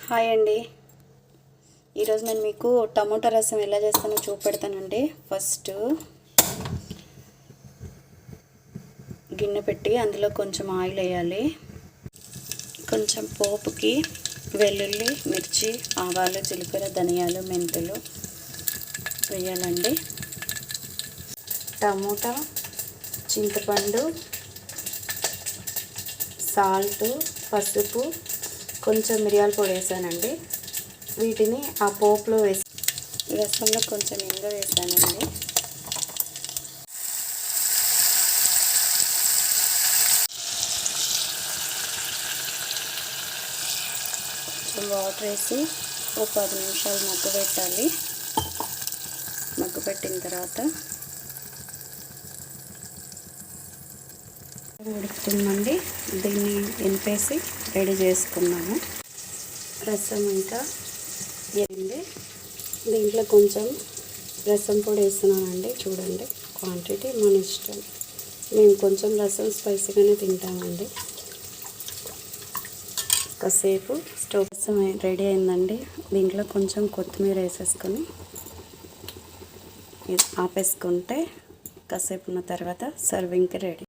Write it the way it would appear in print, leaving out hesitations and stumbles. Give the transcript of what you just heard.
Hi అండి. ఈరోజు నేను మీకు టమోటా రసం ఎలా చేస్తానో చూపెడతానండి. ఫస్ట్ గిన్నె పెట్టి అందులో కొంచెం ఆయిల్ వేయాలి. కొంచెం పోపుకి వెల్లుల్లి, మిర్చి, ఆవాలు, జీలకర్ర, ధనియాలు, మెంతులు వేయాలండి. టమోటా, చింతపండు, సాల్ట్, పసుపు, కొంచెం మిరియాల పొడి వేసానండి. వీటిని ఆ పోపులో వేసి రసంలో కొంచెం ఇంగ వేసానండి. కొంచెం వాటర్ వేసి ఒక 10 నిమిషాలు మగ్గబెట్టాలి. మగ్గబెట్టిన తర్వాత ఉడుకుతుందండి. దీన్ని ఎనిపేసి రెడీ చేసుకున్నాము. రసం ఇంకా వేయండి. దీంట్లో కొంచెం రసం పొడి వేస్తున్నానండి. చూడండి, క్వాంటిటీ మన ఇష్టం. మేము కొంచెం రసం స్పైసీగానే తింటామండి. కాసేపు స్టవ్ రసం రెడీ అయిందండి. దీంట్లో కొంచెం కొత్తిమీర వేసేసుకొని ఆపేసుకుంటే కాసేపు ఉన్న తర్వాత సర్వింగ్కి రెడీ.